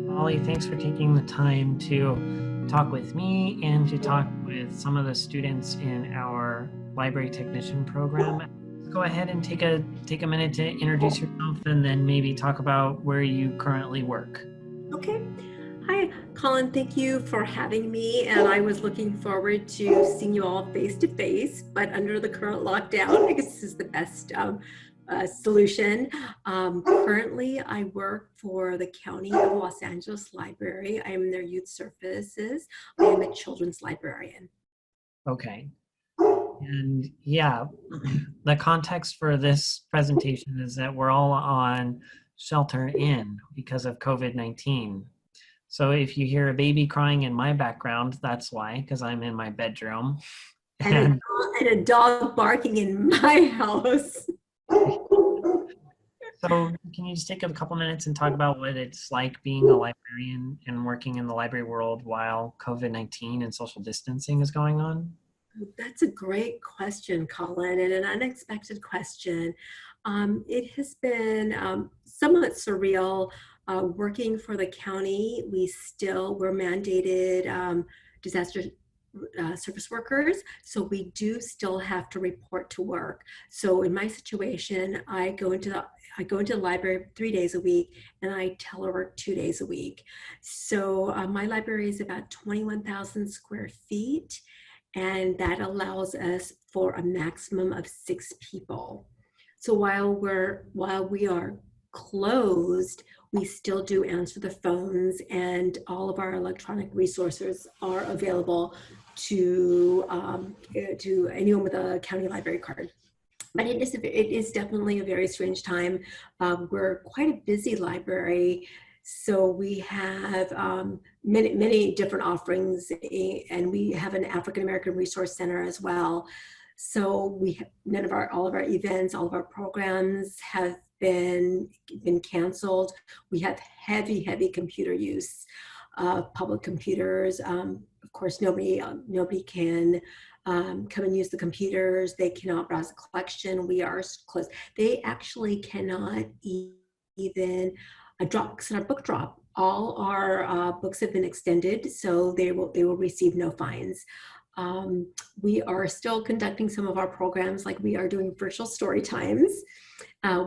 Bally, thanks for taking the time to talk with me and to talk with some of the students in our library technician program. Go ahead and take a minute to introduce yourself and then maybe talk about where you currently work. Okay. Hi, Colin. Thank you for having me. And I was looking forward to seeing you all face to face, but under the current lockdown, I guess this is the best solution. Currently, I work for the County of Los Angeles Library. I am their youth services. I am a children's librarian. Okay. And yeah, the context for this presentation is that we're all on shelter in because of COVID-19. So if you hear a baby crying in my background, that's why, because I'm in my bedroom. And a dog barking in my house. So can you just take a couple minutes and talk about what it's like being a librarian and working in the library world while COVID-19 and social distancing is going on? That's a great question, Colin, and an unexpected question. It has been somewhat surreal working for the county. We're mandated disaster service workers, so we do still have to report to work. So in my situation, I go into the library 3 days a week, and I telework 2 days a week. So my library is about 21,000 square feet, and that allows us for a maximum of 6 people. So while we are closed, we still do answer the phones, and all of our electronic resources are available to anyone with a county library card. But it is definitely a very strange time. We're quite a busy library, so we have many different offerings, and we have an African American Resource Center as well. So all of our events, all of our programs have been canceled. We have heavy computer use, public computers. Of course, nobody can come and use the computers. They cannot browse the collection. We are closed. They actually cannot even send a book drop. All our books have been extended, so they will receive no fines. We are still conducting some of our programs, like we are doing virtual story times,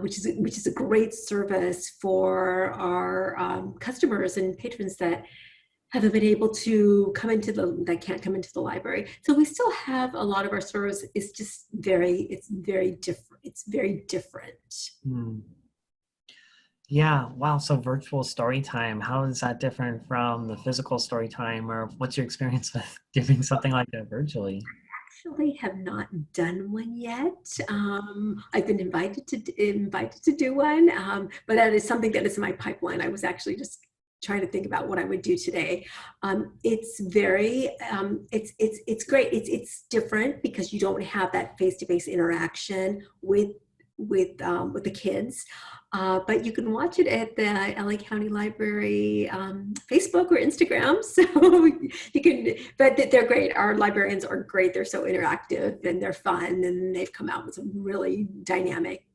which is a great service for our customers and patrons that haven't been able to that can't come into the library. So we still have a lot of our service. It's just it's very different. It's very different. Hmm. Yeah, wow. So virtual story time, how is that different from the physical story time, or what's your experience with doing something like that virtually? Actually have not done one yet. I've been invited to do one, but that is something that is in my pipeline. I was actually just trying to think about what I would do today. It's very, it's great. It's different because you don't have that face-to-face interaction with the kids. But you can watch it at the LA County Library Facebook or Instagram. So you can, but they're great. Our librarians are great. They're so interactive and they're fun, and they've come out with some really dynamic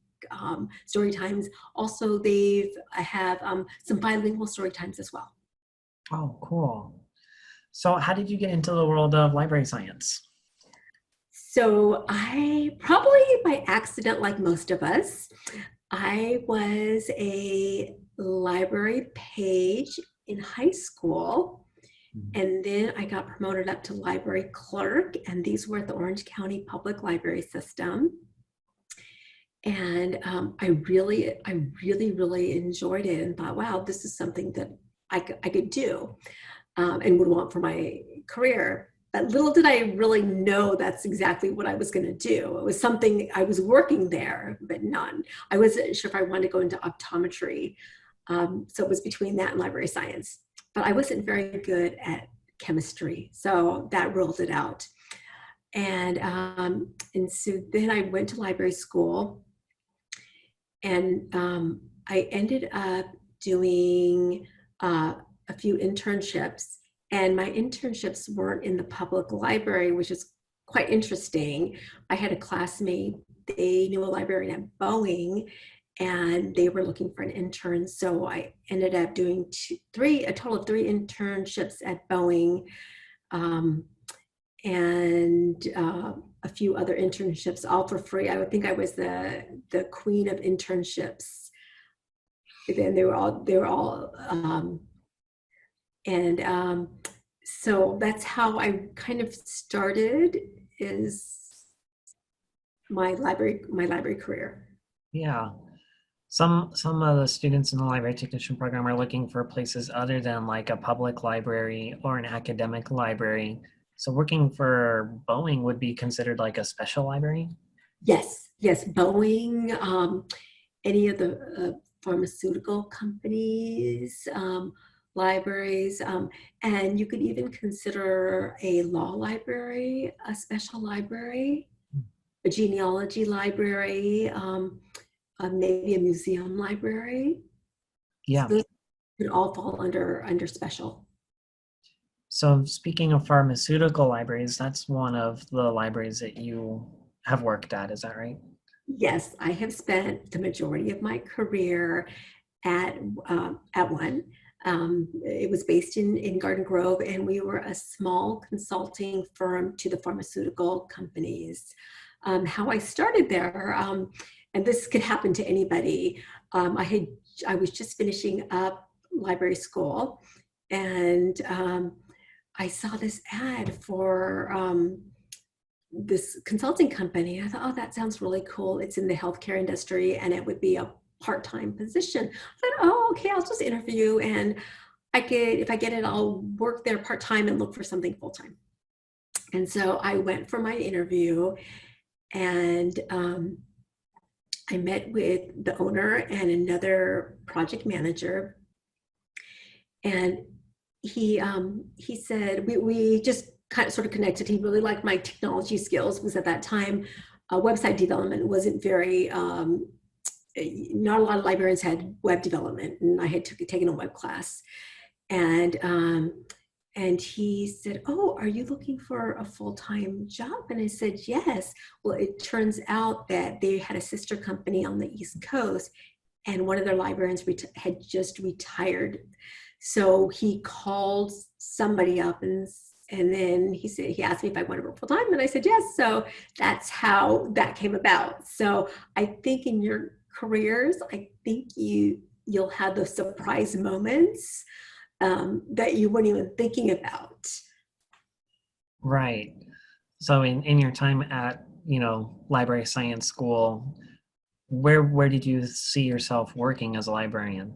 story times. Also, they have some bilingual story times as well. Oh, cool. So how did you get into the world of library science? So I probably by accident, like most of us, I was a library page in high school, and then I got promoted up to library clerk, and these were at the Orange County Public Library System. And I really enjoyed it and thought, wow, this is something that I could do and would want for my career. But little did I really know that's exactly what I was going to do. It was something I was working there, but I wasn't sure if I wanted to go into optometry. So it was between that and library science. But I wasn't very good at chemistry, so that ruled it out. And so then I went to library school, and I ended up doing a few internships. And my internships weren't in the public library, which is quite interesting. I had a classmate, they knew a librarian at Boeing, and they were looking for an intern. So I ended up doing a total of 3 internships at Boeing, and a few other internships, all for free. I would think I was the queen of internships. Then they were all, and so that's how I kind of started, is my library career. Yeah. Some of the students in the library technician program are looking for places other than like a public library or an academic library. So working for Boeing would be considered like a special library? Yes, Boeing, any of the pharmaceutical companies, libraries, and you could even consider a law library a special library, a genealogy library, maybe a museum library. So Yeah. those could all fall under special. So speaking of pharmaceutical libraries, that's one of the libraries that you have worked at, is that right? Yes, I have spent the majority of my career at one. It was based in Garden Grove, and we were a small consulting firm to the pharmaceutical companies. How I started there, and this could happen to anybody. I was just finishing up library school, and I saw this ad for this consulting company. I thought, oh, that sounds really cool. It's in the healthcare industry, and it would be a part-time position. I thought, oh, okay, I'll just interview, and if I get it, I'll work there part-time and look for something full-time. And so I went for my interview, and I met with the owner and another project manager, and he said, we just kind of sort of connected. He really liked my technology skills, because at that time, website development wasn't very, not a lot of librarians had web development, and I had taken a web class. And he said, oh, are you looking for a full-time job? And I said, yes. Well, it turns out that they had a sister company on the East Coast, and one of their librarians had just retired. So he called somebody up, and then he asked me if I wanted to work full time, and I said yes. So that's how that came about. So I think in your careers, I think you'll have those surprise moments that you weren't even thinking about. Right. So in your time at, library science school, where did you see yourself working as a librarian?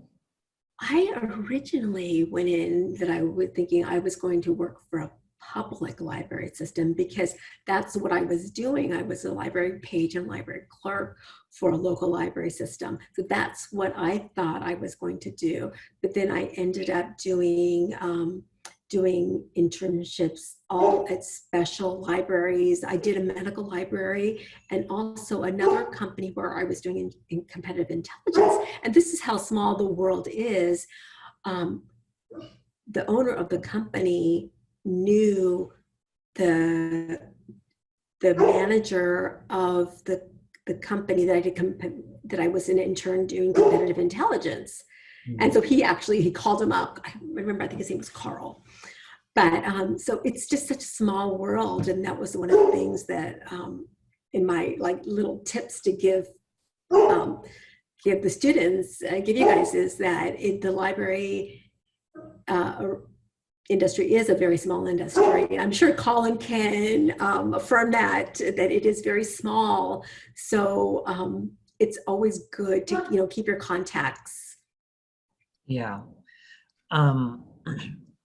I originally went in that I was thinking I was going to work for a public library system, because that's what I was doing. I was a library page and library clerk for a local library system. So that's what I thought I was going to do. But then I ended up doing internships all at special libraries. I did a medical library, and also another company where I was doing in competitive intelligence. And this is how small the world is. The owner of the company knew the manager of the company that I was an intern doing competitive intelligence. And so he called him up. I remember, I think his name was Carl. But so it's just such a small world. And that was one of the things that in my little tips to give the students, give you guys, is that the library industry is a very small industry. I'm sure Colin can affirm that it is very small. So it's always good to keep your contacts. Yeah.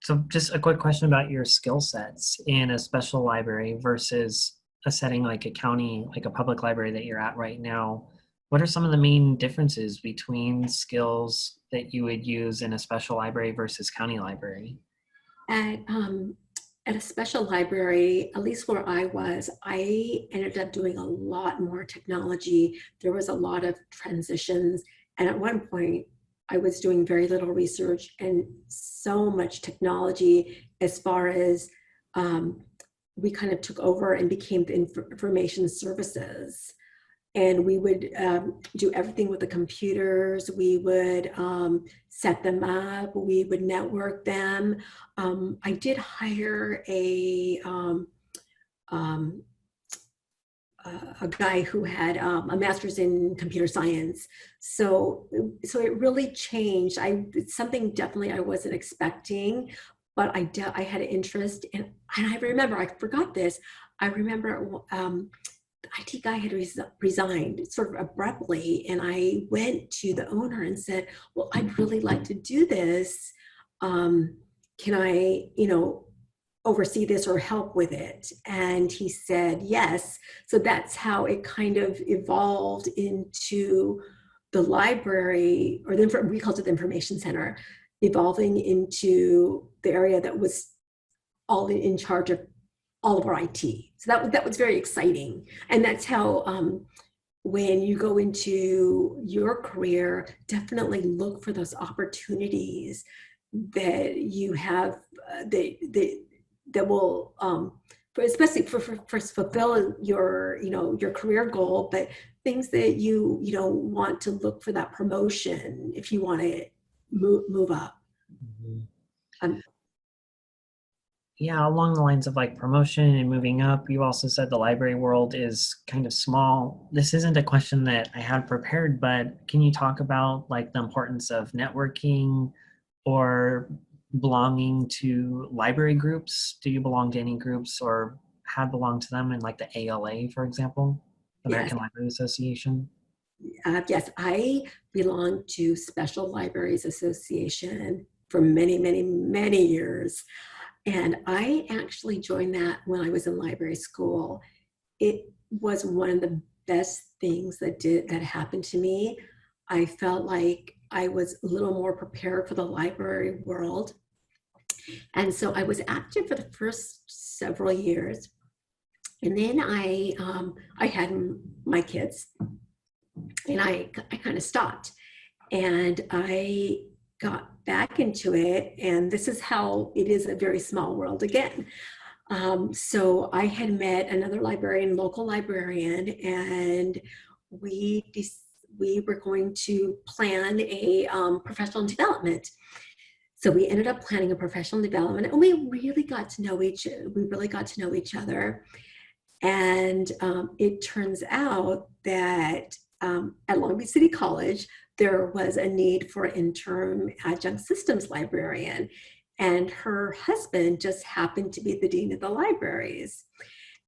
So just a quick question about your skill sets in a special library versus a setting like a county, like a public library that you're at right now. What are some of the main differences between skills that you would use in a special library versus county library? At a special library, at least where I ended up doing a lot more technology. There was a lot of transitions. And at one point, I was doing very little research and so much technology, as far as we kind of took over and became the information services. and we would do everything with the computers. We would set them up. We would network them. I did hire um, a guy who had a master's in computer science. So it really changed. It's something definitely I wasn't expecting, but I had an interest, and I remember, I forgot this. I remember the IT guy had resigned sort of abruptly, and I went to the owner and said, "Well, I'd really like to do this. Can I, oversee this or help with it?" And he said yes. So that's how it kind of evolved into the library, or we called it the information center, evolving into the area that was all in charge of all of our IT. So that was very exciting. And that's how when you go into your career, definitely look for those opportunities that you have that will especially for fulfill your career goal, but things that you want to look for that promotion if you want to move up. Mhm. um, Yeah, along the lines of like promotion and moving up, you also said the library world is kind of small. This isn't a question that I had prepared, but can you talk about like the importance of networking or belonging to library groups? Do you belong to any groups or have belonged to them in like the ALA, for example, yes. American Library Association? Yes, I belong to Special Libraries Association for many, many, many years. And I actually joined that when I was in library school. It was one of the best things that happened to me. I felt like I was a little more prepared for the library world. And so I was active for the first several years. And then I had my kids, and I kind of stopped, and I got back into it. And this is how it is a very small world again. So I had met another librarian, local librarian, and we we were going to plan a professional development. So we ended up planning a professional development, and we really got to know each other. And it turns out that at Long Beach City College, there was a need for an interim adjunct systems librarian. And her husband just happened to be the dean of the libraries.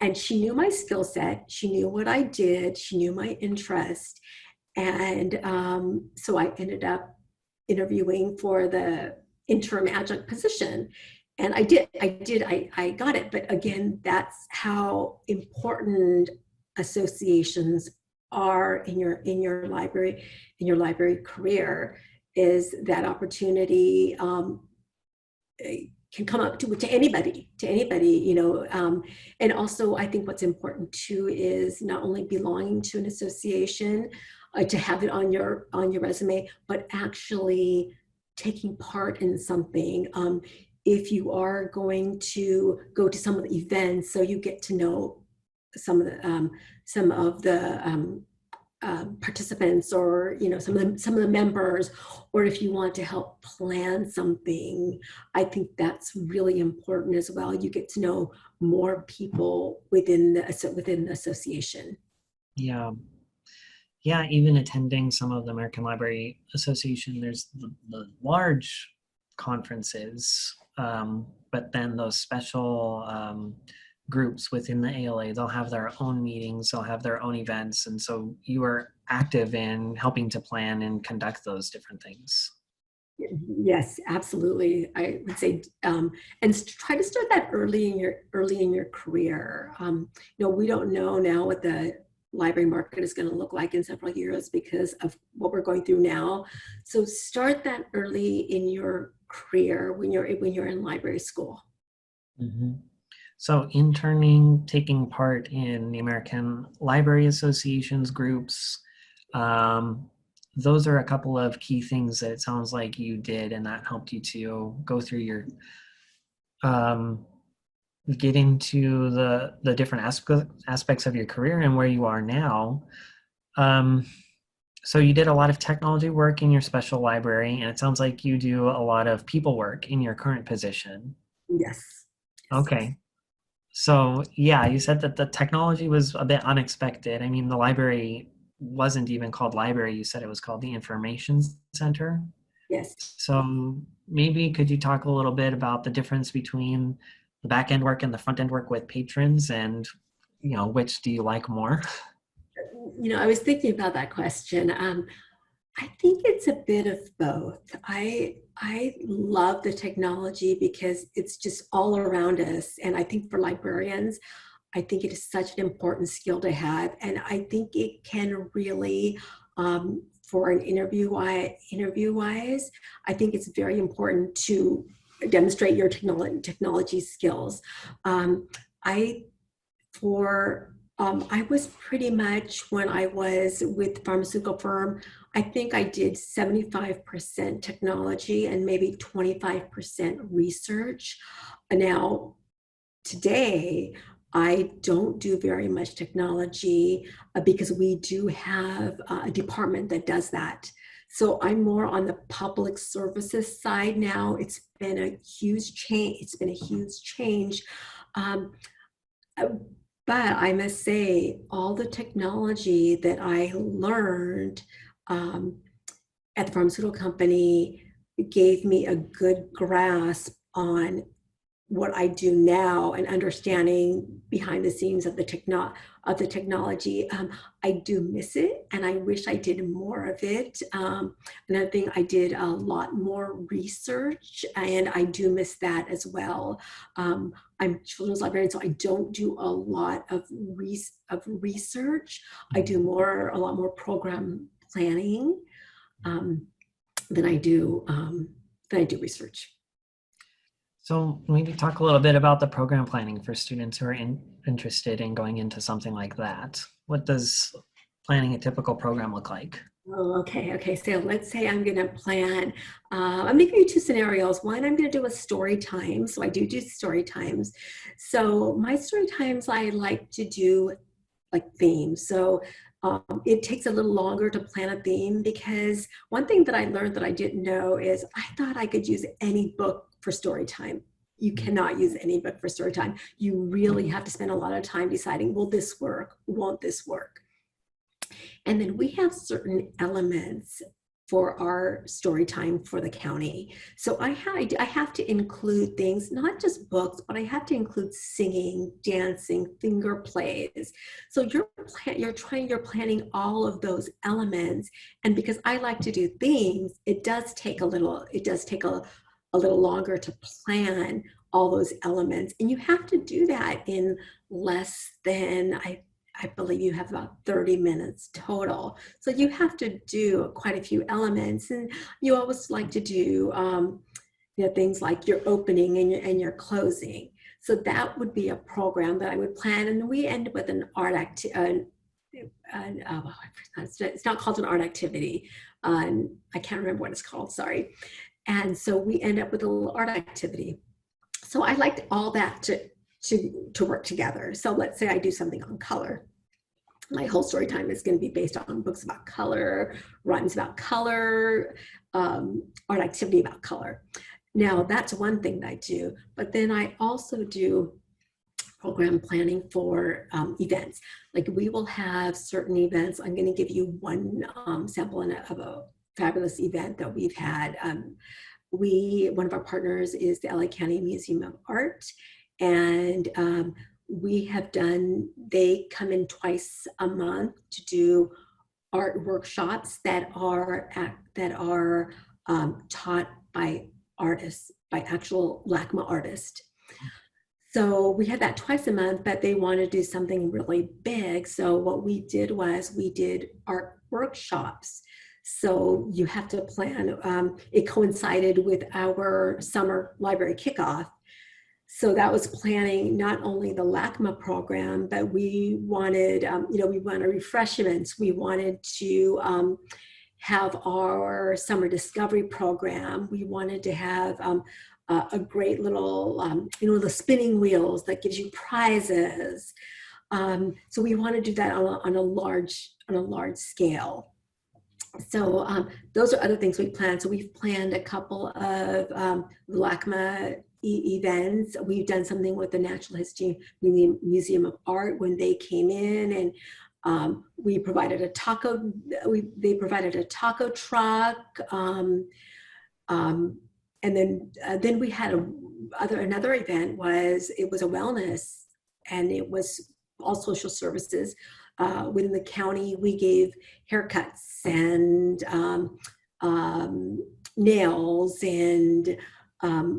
And she knew my skill set. She knew what I did. She knew my interest. And so I ended up interviewing for the interim adjunct position. And I got it. But again, that's how important associations are in your library career, is that opportunity can come up to anybody, and also I think what's important too is not only belonging to an association, to have it on your resume, but actually taking part in something. If you are going to go to some of the events, so you get to know some of the participants, or some of the members, or if you want to help plan something, I think that's really important as well. You get to know more people within the association. Yeah. Yeah, even attending some of the American Library Association, there's the large conferences, but then those special groups within the ALA, they'll have their own meetings, they'll have their own events. And so you are active in helping to plan and conduct those different things. Yes, absolutely. I would say, and try to start that early in your career. We don't know now what the library market is going to look like in several years because of what we're going through now. So start that early in your career when you're in library school. Mm-hmm. So interning, taking part in the American Library Association's groups, those are a couple of key things that it sounds like you did, and that helped you to go through your um, get into the different aspects of your career and where you are now. Um, so you did a lot of technology work in your special library, and it sounds like you do a lot of people work in your current position. Yes. Yes. Okay. So yeah, you said that the technology was a bit unexpected. I mean, the library wasn't even called library. You said it was called the Information Center. Yes. So maybe could you talk a little bit about the difference between the back end work and the front end work with patrons, and which do you like more? I was thinking about that question. I think it's a bit of both. I love the technology because it's just all around us, and I think for librarians, I think it is such an important skill to have, and I think it can really, for an interview wise, I think it's very important to demonstrate your technology skills. I for I was pretty much, when I was with the pharmaceutical firm, I think I did 75% technology and maybe 25% research. Now, today, I don't do very much technology because we do have a department that does that. So I'm more on the public services side now. It's been a huge change. It's been a huge change. Um, but I must say, all the technology that I learned um, at the pharmaceutical company gave me a good grasp on what I do now and understanding behind the scenes of the technology. I do miss it, and I wish I did more of it. Another thing, I did a lot more research, and I do miss that as well. I'm a children's librarian, so I don't do a lot of research. I do a lot more program planning um, than I do research. So maybe talk a little bit about the program planning for students who are interested in going into something like that. What does planning a typical program look like? Oh, okay. Okay. So let's say I'm going to plan. I'm going to give you two scenarios. One, I'm going to do a story time. So I do story times. So my story times, I like to do like themes. So it takes a little longer to plan a theme, because one thing that I learned that I didn't know is I thought I could use any book for story time. You cannot use any book for story time. You really have to spend a lot of time deciding, will this work? Won't this work? And then we have certain elements for our story time for the county. So I have to include things, not just books, but I have to include singing, dancing, finger plays. So you're planning all of those elements. And because I like to do themes, it does take a little longer to plan all those elements. And you have to do that in less than, I believe you have about 30 minutes total. So you have to do quite a few elements, and you always like to do things like your opening and your closing. So that would be a program that I would plan, and we end with an art activity. It's not called an art activity. I can't remember what it's called, sorry. And so we end up with a little art activity. So I liked all that to work together. So let's say I do something on color. My whole story time is going to be based on books about color, rhymes about color, art activity about color. Now, that's one thing that I do, but then I also do program planning for events. Like, we will have certain events. I'm going to give you one sample of a fabulous event that we've had. One of our partners is the LA County Museum of Art, and they come in twice a month to do art workshops that are taught by artists, by actual LACMA artists. So we had that twice a month, but they want to do something really big. So what we did was we did art workshops. So you have to plan. It coincided with our summer library kickoff. So that was planning not only the LACMA program, but we wanted, we wanted refreshments. We wanted to have our summer discovery program. We wanted to have a great little, the spinning wheels that gives you prizes. So we want to do that on a large scale. So those are other things we planned. So we've planned a couple of LACMA events. We've done something with the Natural History Museum of Art when they came in, and we provided a taco. They provided a taco truck, and then we had another event. It was a wellness, and it was all social services. Within the county, we gave haircuts and nails, and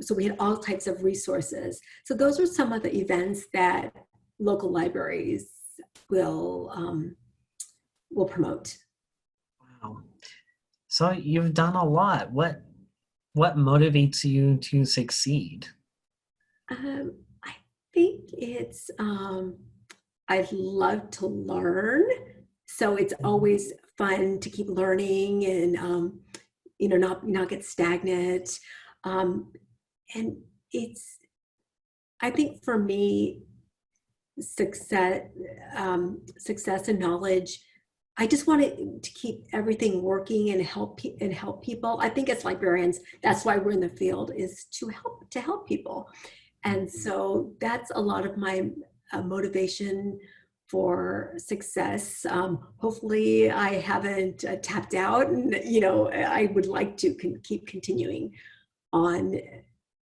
so we had all types of resources. So those are some of the events that local libraries will promote. Wow. So you've done a lot. What motivates you to succeed? I think it's I love to learn, so it's always fun to keep learning and not get stagnant. And I think for me, success and knowledge, I just wanted to keep everything working and help people. I think as librarians, that's why we're in the field, is to help people. And so that's a lot of my motivation for success. Hopefully I haven't tapped out, and I would like to keep continuing on,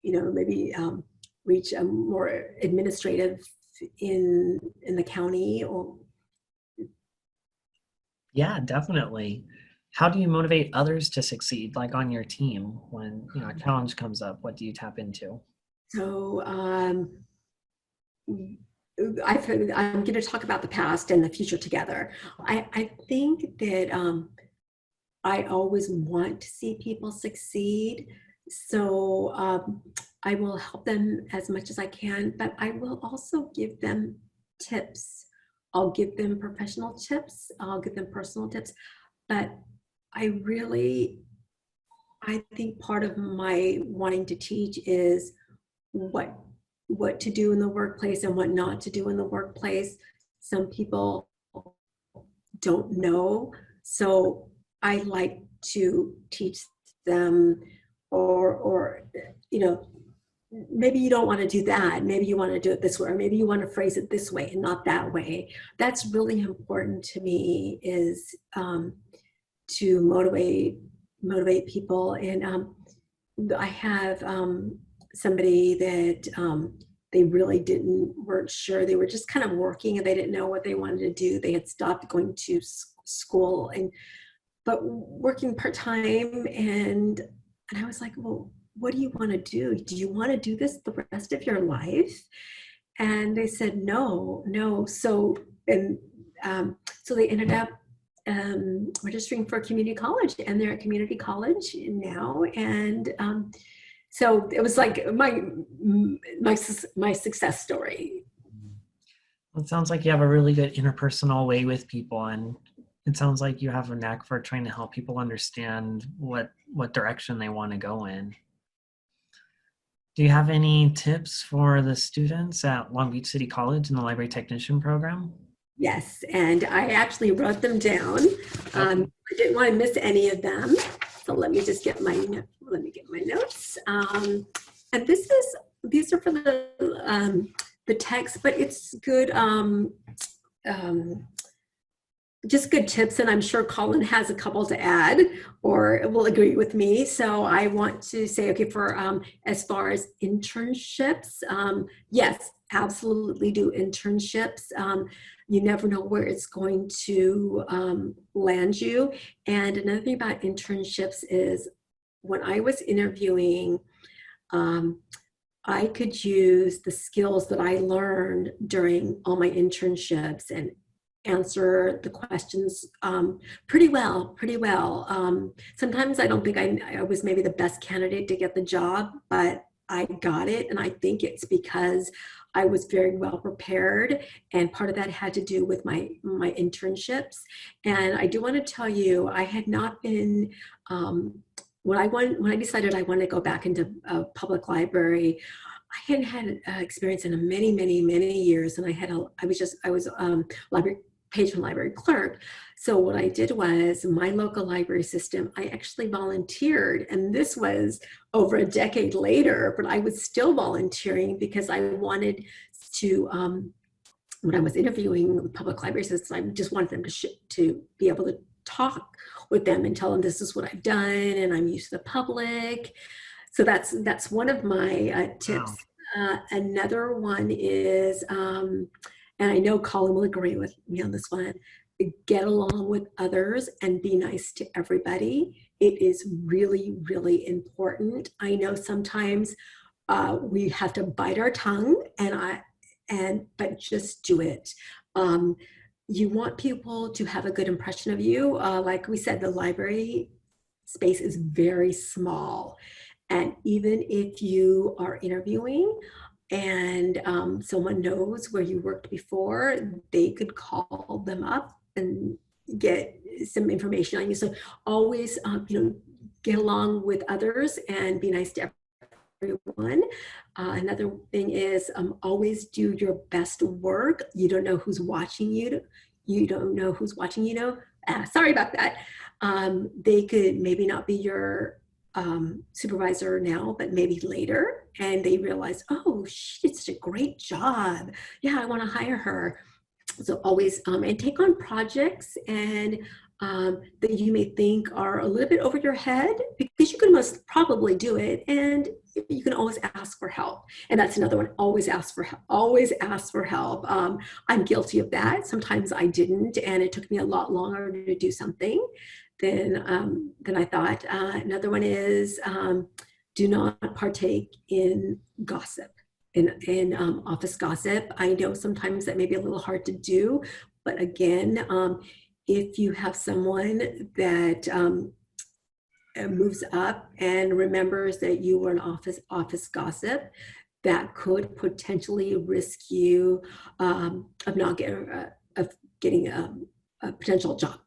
maybe reach a more administrative in the county. Or Yeah, definitely. How do you motivate others to succeed, like on your team? When a challenge comes up, what do you tap into? so I'm going to talk about the past and the future together. I think that I always want to see people succeed. So I will help them as much as I can, but I will also give them tips. I'll give them professional tips. I'll give them personal tips. But I think part of my wanting to teach is what to do in the workplace and what not to do in the workplace. Some people don't know. So I like to teach them, or maybe you don't want to do that. Maybe you want to do it this way, or maybe you want to phrase it this way and not that way. That's really important to me, is to motivate people. And I have somebody that they really weren't sure. They were just kind of working and they didn't know what they wanted to do. They had stopped going to school but working part-time. And I was like, well, what do you want to do? Do you want to do this the rest of your life? And they said, no. So they ended up registering for community college, and they're at community college now. And so it was like my success story. Well, it sounds like you have a really good interpersonal way with people, and it sounds like you have a knack for trying to help people understand what direction they want to go in. Do you have any tips for the students at Long Beach City College in the library technician program? Yes, and I actually wrote them down. I didn't want to miss any of them, so let me get my notes. And these are for the text, but it's good. Just good tips, and I'm sure Colin has a couple to add or will agree with me. So I want to say, okay, for as far as internships, yes, absolutely do internships. You never know where it's going to land you. And another thing about internships is, when I was interviewing, I could use the skills that I learned during all my internships and answer the questions pretty well. Sometimes I don't think I was maybe the best candidate to get the job, but I got it. And I think it's because I was very well prepared. And part of that had to do with my internships. And I do want to tell you, I had not been, when I decided I wanted to go back into a public library, I hadn't had experience in many, many, many years, and I was library patron library clerk. So what I did was my local library system, I actually volunteered, and this was over a decade later, but I was still volunteering because I wanted to, when I was interviewing public library systems, I just wanted them to be able to talk with them and tell them this is what I've done and I'm used to the public. So that's one of my tips. Wow. Another one is, and I know Colin will agree with me on this one, get along with others and be nice to everybody. It is really, really important. I know sometimes we have to bite our tongue, but just do it. You want people to have a good impression of you. Like we said, the library space is very small. And even if you are interviewing and someone knows where you worked before, they could call them up and get some information on you. So always, get along with others and be nice to everyone. Another thing is always do your best work. You don't know who's watching you. You don't know who's watching you. Sorry about that. They could maybe not be your supervisor now, but maybe later, and they realize, oh, she did such a great job. Yeah, I want to hire her. So always, and take on projects and that you may think are a little bit over your head, because you can most probably do it, and you can always ask for help. And that's another one, always ask for help. Always ask for help. I'm guilty of that. Sometimes I didn't, and it took me a lot longer to do something than I thought. Another one is do not partake in gossip, in office gossip. I know sometimes that may be a little hard to do, but again, if you have someone that moves up and remembers that you were an office gossip, that could potentially risk you of not getting a potential job.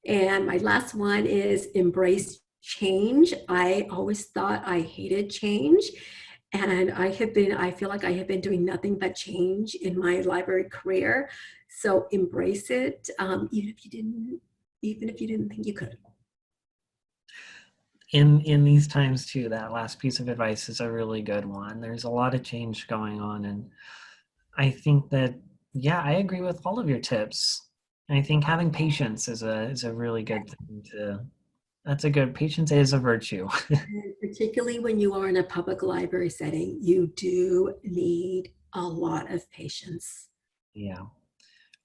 And my last one is embrace change. I always thought I hated change. And I feel like I have been doing nothing but change in my library career. So embrace it, even if you didn't think you could. In these times too, that last piece of advice is a really good one. There's a lot of change going on, and I think that, yeah, I agree with all of your tips. I think having patience is a really good thing patience is a virtue. And particularly when you are in a public library setting, you do need a lot of patience. Yeah.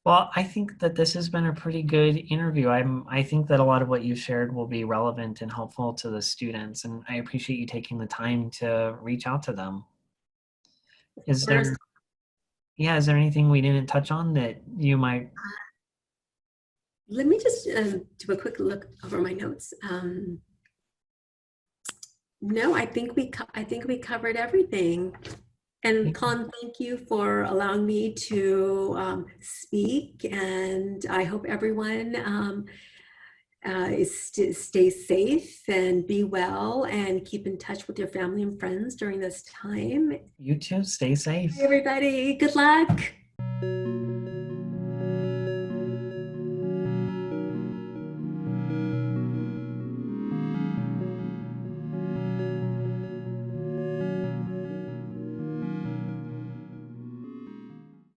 Well, I think that this has been a pretty good interview. I think that a lot of what you shared will be relevant and helpful to the students, and I appreciate you taking the time to reach out to them. Is First, there anything we didn't touch on that you might? let me just do a quick look over my notes. No, I think we covered everything. And Colin, thank you for allowing me to speak. And I hope everyone stay safe and be well and keep in touch with your family and friends during this time. You too. Stay safe. Hey, everybody, good luck.